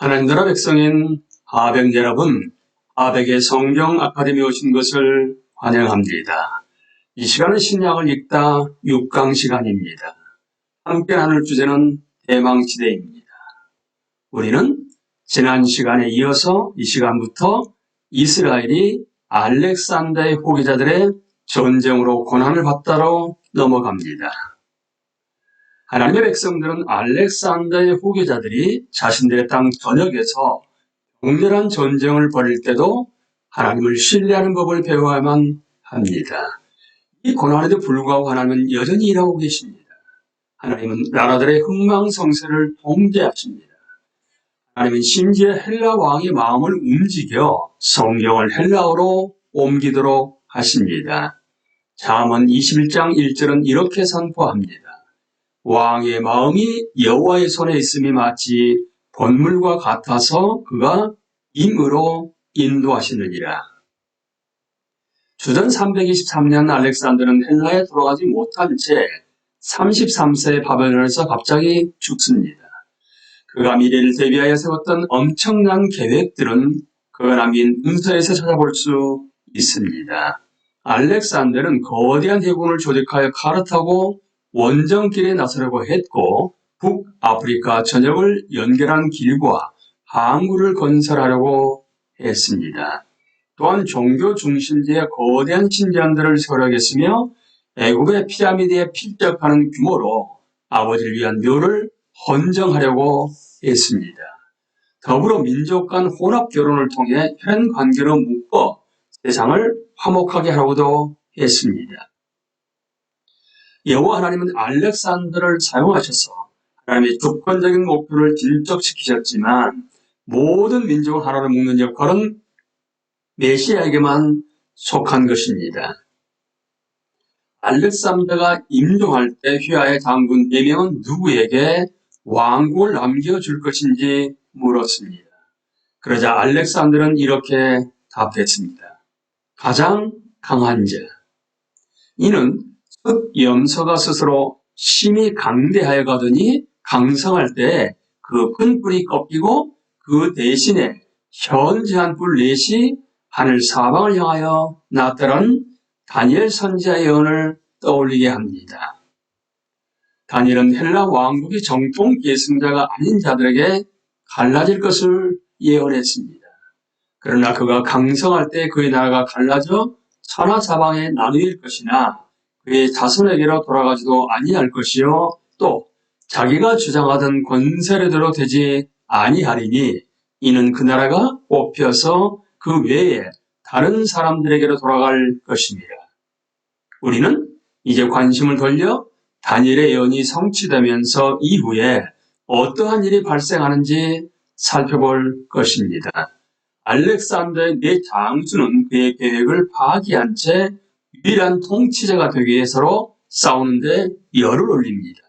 하나님 나라 백성인 하백 여러분, 하백의 성경 아카데미에 오신 것을 환영합니다. 이 시간은 신약을 읽다 6강 시간입니다. 함께 나눌 주제는 대망시대입니다. 우리는 지난 시간에 이어서 이 시간부터 이스라엘이 알렉산더의 후계자들의 전쟁으로 고난을 받다로 넘어갑니다. 하나님의 백성들은 알렉산더의 후계자들이 자신들의 땅 전역에서 격렬한 전쟁을 벌일 때도 하나님을 신뢰하는 법을 배워야만 합니다. 이 고난에도 불구하고 하나님은 여전히 일하고 계십니다. 하나님은 나라들의 흥망성쇠를 통제하십니다. 하나님은 심지어 헬라 왕의 마음을 움직여 성경을 헬라어로 옮기도록 하십니다. 잠언 21장 1절은 이렇게 선포합니다. 왕의 마음이 여호와의 손에 있음이 마치 번물과 같아서 그가 임으로 인도하시느니라. 주전 323년 알렉산더는 헬라에 돌아가지 못한 채 33세의 바벨론에서 갑자기 죽습니다. 그가 미래를 대비하여 세웠던 엄청난 계획들은 그가 남긴 문서에서 찾아볼 수 있습니다. 알렉산더는 거대한 해군을 조직하여 갈아타고 원정길에 나서려고 했고 북아프리카 전역을 연결한 길과 항구를 건설하려고 했습니다. 또한 종교 중심지에 거대한 신전들을 세우려고 애굽의 피라미드에 필적하는 규모로 아버지를 위한 묘를 헌정하려고 했습니다. 더불어 민족 간 혼합 결혼을 통해 현 관계로 묶어 세상을 화목하게 하려고도 했습니다. 여호와 하나님은 알렉산더를 사용하셔서 하나님의 주권적인 목표를 진척시키셨지만 모든 민족을 하나로 묶는 역할은 메시아에게만 속한 것입니다. 알렉산더가 임종할 때 휘하의 장군 4명은 누구에게 왕국을 남겨줄 것인지 물었습니다. 그러자 알렉산더는 이렇게 답했습니다. 가장 강한 자. 이는 염소가 스스로 심히 강대하여 가더니 강성할 때 그 큰 뿔이 꺾이고 그 대신에 현저한 뿔 넷이 하늘 사방을 향하여 나타난 다니엘 선지자의 예언을 떠올리게 합니다. 다니엘은 헬라 왕국의 정통 계승자가 아닌 자들에게 갈라질 것을 예언했습니다. 그러나 그가 강성할 때 그의 나라가 갈라져 천하사방에 나누일 것이나 그의 자손에게로 돌아가지도 아니할 것이요 또 자기가 주장하던 권세례대로 되지 아니하리니 이는 그 나라가 뽑혀서 그 외에 다른 사람들에게로 돌아갈 것입니다. 우리는 이제 관심을 돌려 다니엘의 예언이 성취되면서 이후에 어떠한 일이 발생하는지 살펴볼 것입니다. 알렉산더의 4장수는 그의 계획을 파기한 채 유일한 통치자가 되기 위해서로 싸우는데 열을 올립니다.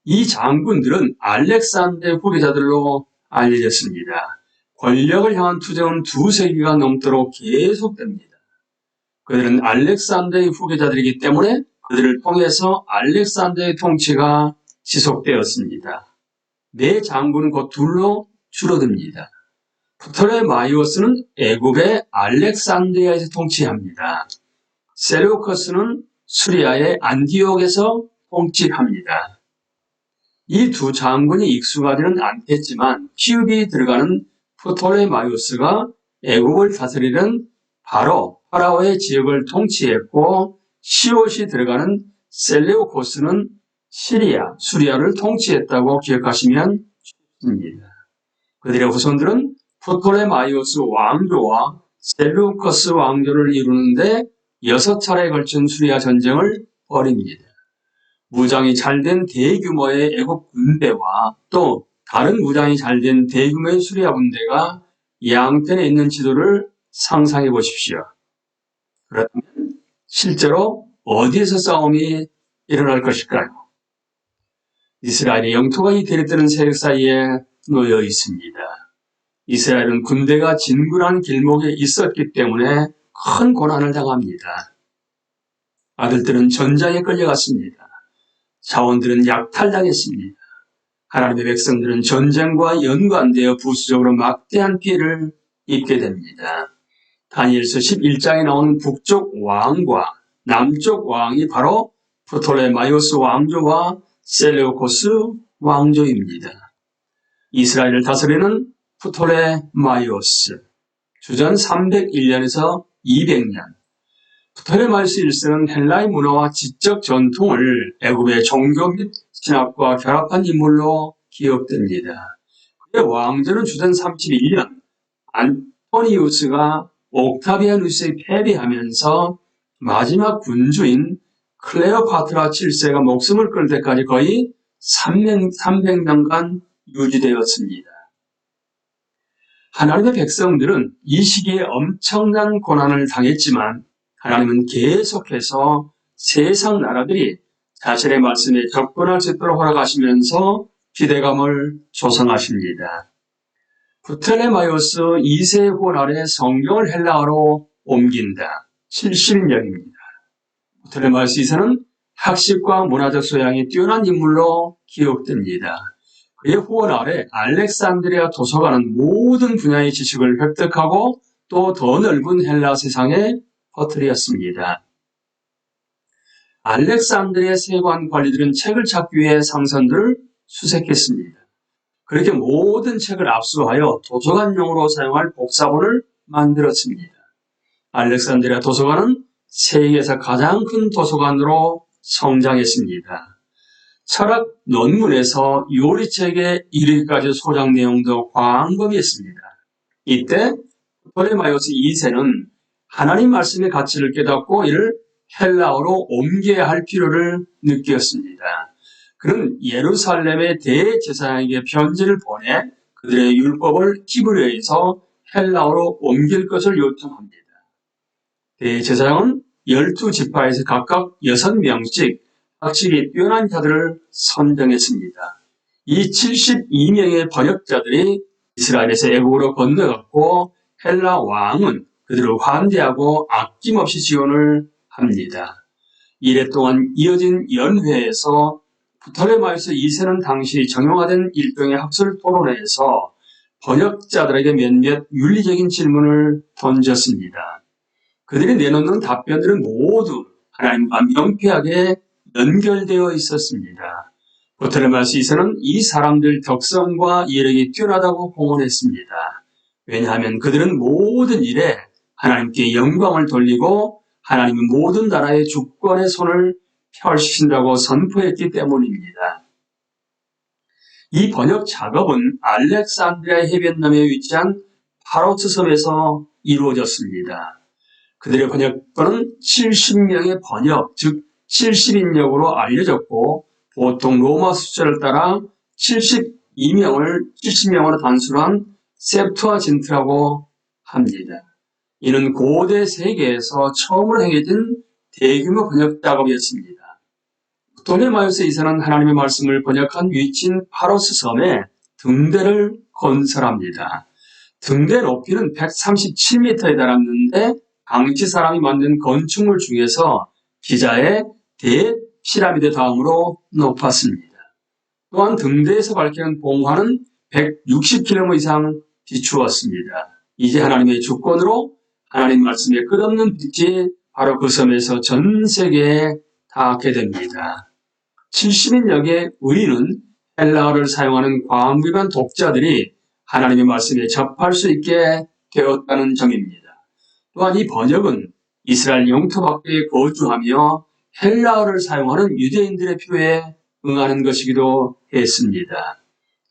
이 장군들은 알렉산더의 후계자들로 알려졌습니다. 권력을 향한 투쟁은 2세기가 넘도록 계속됩니다. 그들은 알렉산더의 후계자들이기 때문에 그들을 통해서 알렉산더의 통치가 지속되었습니다. 4장군은 곧 둘로 줄어듭니다. 프톨레마이오스는 애굽의 알렉산드리아에서 통치합니다. 셀루커스는 수리아의 안디옥에서 통치합니다. 이 2 장군이 익숙하지는 않겠지만 피읍이 들어가는 프톨레마이오스가 애굽을 다스리는 바로 파라오의 지역을 통치했고 시옷이 들어가는 셀레우코스는 수리아를 통치했다고 기억하시면 좋습니다. 그들의 후손들은 프톨레마이오스 왕조와 셀루커스 왕조를 이루는데 6차례에 걸친 수리아 전쟁을 벌입니다. 무장이 잘된 대규모의 애굽 군대와 또 다른 무장이 잘된 대규모의 수리아 군대가 양편에 있는 지도를 상상해 보십시오. 그렇다면 실제로 어디에서 싸움이 일어날 것일까요? 이스라엘의 영토가 이 대립되는 세력 사이에 놓여 있습니다. 이스라엘은 군대가 진군한 길목에 있었기 때문에 큰 고난을 당합니다. 아들들은 전장에 끌려갔습니다. 자원들은 약탈당했습니다. 하나님의 백성들은 전쟁과 연관되어 부수적으로 막대한 피해를 입게 됩니다. 다니엘서 11장에 나오는 북쪽 왕과 남쪽 왕이 바로 프톨레마이오스 왕조와 셀레우코스 왕조입니다. 이스라엘을 다스리는 프톨레마이오스, 주전 301년에서 200년. 프톨레마이오스 1세는 헬라의 문화와 지적 전통을 애굽의 종교 및 신학과 결합한 인물로 기억됩니다. 그의 왕조는 주전 31년 안토니우스가 옥타비아누스에 패배하면서 마지막 군주인 클레오파트라 7세가 목숨을 끊을 때까지 거의 300년간 유지되었습니다. 하나님의 백성들은 이 시기에 엄청난 고난을 당했지만 하나님은 계속해서 세상 나라들이 자신의 말씀에 접근할 수 있도록 허락하시면서 기대감을 조성하십니다. 프톨레마이오스 2세 후원 아래 성경을 헬라어로 옮긴다. 70년입니다. 프톨레마이오스 2세는 학식과 문화적 소양이 뛰어난 인물로 기억됩니다. 그의 후원 아래 알렉산드리아 도서관은 모든 분야의 지식을 획득하고 또 더 넓은 헬라 세상에 퍼뜨렸습니다. 알렉산드리아 세관 관리들은 책을 찾기 위해 상선들을 수색했습니다. 그렇게 모든 책을 압수하여 도서관용으로 사용할 복사본을 만들었습니다. 알렉산드리아 도서관은 세계에서 가장 큰 도서관으로 성장했습니다. 철학 논문에서 요리책에 이르기까지 소장 내용도 광범위했습니다. 이때 프톨레마이오스 2세는 하나님 말씀의 가치를 깨닫고 이를 헬라어로 옮겨야 할 필요를 느꼈습니다. 그는 예루살렘의 대제사장에게 편지를 보내 그들의 율법을 히브리어에서 헬라어로 옮길 것을 요청합니다. 대제사장은 12지파에서 각각 6명씩 학식이 뛰어난 자들을 선정했습니다. 이 72명의 번역자들이 이스라엘에서 애국으로 건너갔고 헬라 왕은 그들을 환대하고 아낌없이 지원을 합니다. 이래 동안 이어진 연회에서 프톨레마이오스 2세는 당시 정형화된 일종의 학술 토론회에서 번역자들에게 몇몇 윤리적인 질문을 던졌습니다. 그들이 내놓는 답변들은 모두 하나님과 명쾌하게 연결되어 있었습니다. 프톨레마이오스 2세는 이 사람들 덕성과 이력이 뛰어나다고 공언했습니다. 왜냐하면 그들은 모든 일에 하나님께 영광을 돌리고 하나님은 모든 나라의 주권의 손을 펼치신다고 선포했기 때문입니다. 이 번역 작업은 알렉산드리아 해변남에 위치한 파로스 섬에서 이루어졌습니다. 그들의 번역본은 70명의 번역, 즉 70인역으로 알려졌고 보통 로마 숫자를 따라 70명으로 단순한 셉투아진트라고 합니다. 이는 고대 세계에서 처음으로 행해진 대규모 번역 작업이었습니다. 프톨레마이오스 2세는 하나님의 말씀을 번역한 위치인 파로스 섬에 등대를 건설합니다. 등대 높이는 137m에 달았는데 당시 사람이 만든 건축물 중에서 기자의 대피라미드 다음으로 높았습니다. 또한 등대에서 밝히는 봉화는 160km 이상 비추었습니다. 이제 하나님의 주권으로 하나님 말씀의 끝없는 빛이 바로 그 섬에서 전 세계에 닿게 됩니다. 70인역의 의의는 헬라어를 사용하는 광범위한 독자들이 하나님의 말씀에 접할 수 있게 되었다는 점입니다. 또한 이 번역은 이스라엘 영토 밖에 거주하며 헬라어를 사용하는 유대인들의 필요에 응하는 것이기도 했습니다.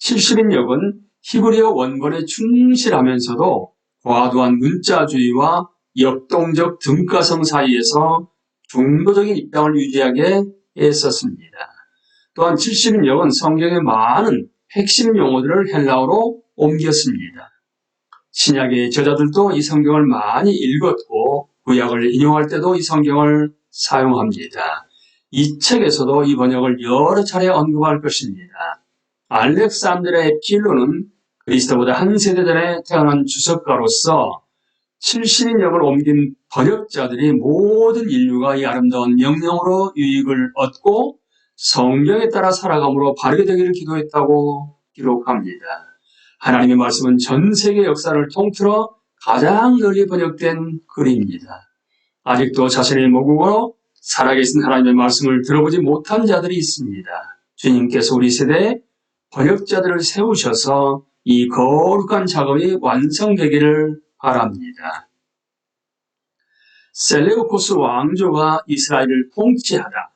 70인역은 히브리어 원본에 충실하면서도 과도한 문자주의와 역동적 등가성 사이에서 중도적인 입장을 유지하게 했었습니다. 또한 70인역은 성경의 많은 핵심 용어들을 헬라어로 옮겼습니다. 신약의 저자들도 이 성경을 많이 읽었고 구약을 인용할 때도 이 성경을 사용합니다. 이 책에서도 이 번역을 여러 차례 언급할 것입니다. 알렉산드리아의 필로는 그리스도보다 한 세대 전에 태어난 주석가로서 70인역을 옮긴 번역자들이 모든 인류가 이 아름다운 명령으로 유익을 얻고 성경에 따라 살아감으로 바르게 되기를 기도했다고 기록합니다. 하나님의 말씀은 전 세계 역사를 통틀어 가장 널리 번역된 글입니다. 아직도 자신의 모국어로 살아계신 하나님의 말씀을 들어보지 못한 자들이 있습니다. 주님께서 우리 세대에 번역자들을 세우셔서 이 거룩한 작업이 완성되기를 바랍니다. 셀레우코스 왕조가 이스라엘을 통치하다.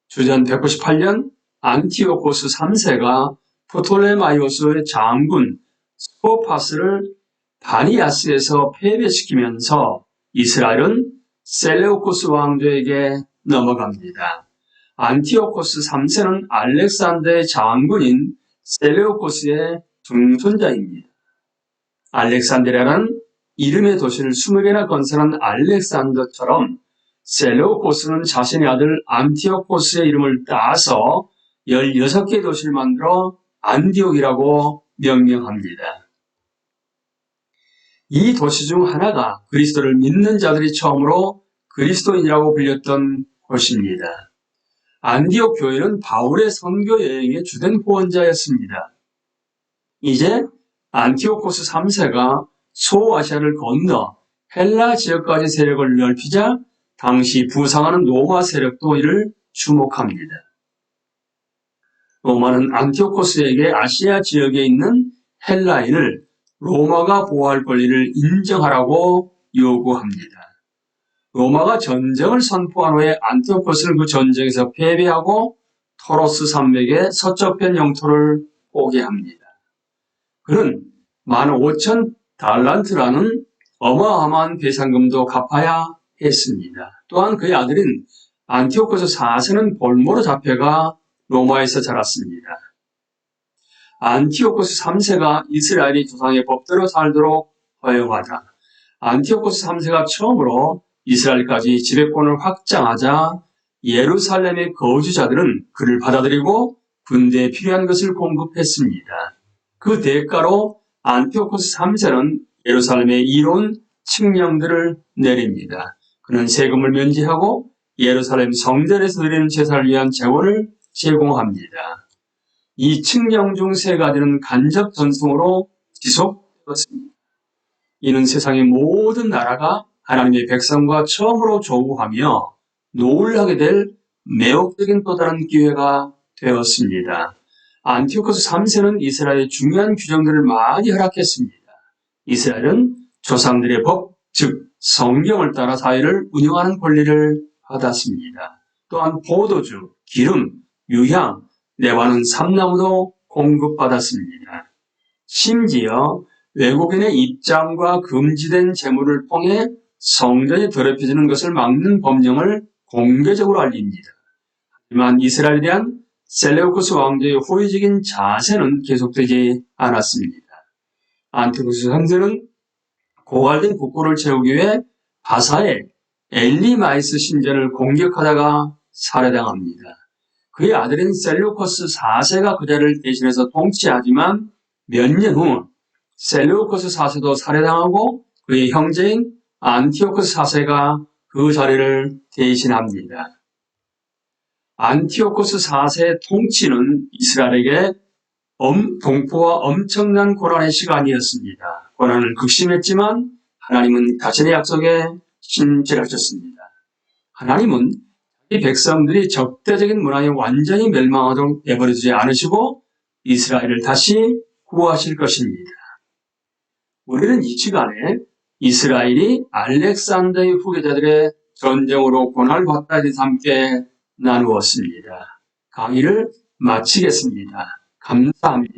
주전 198년 안티오코스 3세가 프톨레마이오스의 장군 스코파스를 바니아스에서 패배시키면서 이스라엘은 셀레우코스 왕조에게 넘어갑니다. 안티오코스 3세는 알렉산더의 장군인 셀레우코스의 중손자입니다. 알렉산드리아라는 이름의 도시를 20개나 건설한 알렉산더처럼 셀레우코스는 자신의 아들 안티오코스의 이름을 따서 16개의 도시를 만들어 안디옥이라고 명명합니다. 이 도시 중 하나가 그리스도를 믿는 자들이 처음으로 그리스도인이라고 불렸던 곳입니다. 안디옥 교회는 바울의 선교 여행의 주된 후원자였습니다. 이제 안티오코스 3세가 소아시아를 건너 헬라 지역까지 세력을 넓히자 당시 부상하는 로마 세력도 이를 주목합니다. 로마는 안티오코스에게 아시아 지역에 있는 헬라인을 로마가 보호할 권리를 인정하라고 요구합니다. 로마가 전쟁을 선포한 후에 안티오코스는 그 전쟁에서 패배하고 토로스 산맥의 서쪽편 영토를 오게 합니다. 그는 15,000달란트라는 어마어마한 배상금도 갚아야 했습니다. 또한 그의 아들인 안티오코스 4세는 볼모로 잡혀가 로마에서 자랐습니다. 안티오코스 3세가 이스라엘이 조상의 법대로 살도록 허용하자 안티오코스 3세가 처음으로 이스라엘까지 지배권을 확장하자 예루살렘의 거주자들은 그를 받아들이고 군대에 필요한 것을 공급했습니다. 그 대가로 안티오코스 3세는 예루살렘에 이로운 칙령들을 내립니다. 그는 세금을 면제하고 예루살렘 성전에서 드리는 제사를 위한 재원을 제공합니다. 이 칙령 중 3가지는 간접 전승으로 지속되었습니다. 이는 세상의 모든 나라가 하나님의 백성과 처음으로 조우하며 놀라게 될 매혹적인 또 다른 기회가 되었습니다. 안티오코스 3세는 이스라엘의 중요한 규정들을 많이 허락했습니다. 이스라엘은 조상들의 법, 즉 성경을 따라 사회를 운영하는 권리를 받았습니다. 또한 포도주, 기름, 유향, 내와는 삼나무도 공급받았습니다. 심지어 외국인의 입장과 금지된 재물을 통해 성전이 더럽혀지는 것을 막는 법령을 공개적으로 알립니다. 하지만 이스라엘에 대한 셀레우코스 왕조의 호의적인 자세는 계속되지 않았습니다. 안티오코스 3세는 고갈된 국고를 채우기 위해 바사의 엘리마이스 신전을 공격하다가 살해당합니다. 그의 아들인 셀레우코스 4세가 그 자리를 대신해서 통치하지만 몇 년 후 셀레우코스 4세도 살해당하고 그의 형제인 안티오코스 4세가 그 자리를 대신합니다. 안티오코스 4세의 통치는 이스라엘에게 동포와 엄청난 고난의 시간이었습니다. 고난을 극심했지만 하나님은 자신의 약속에 신실하셨습니다. 하나님은 이 백성들이 적대적인 문화에 완전히 멸망하도록 내버려두지 않으시고 이스라엘을 다시 구하실 것입니다. 우리는 이 시간에 이스라엘이 알렉산더의 후계자들의 전쟁으로 고난을 받다에 대해서 함께 나누었습니다. 강의를 마치겠습니다. 감사합니다.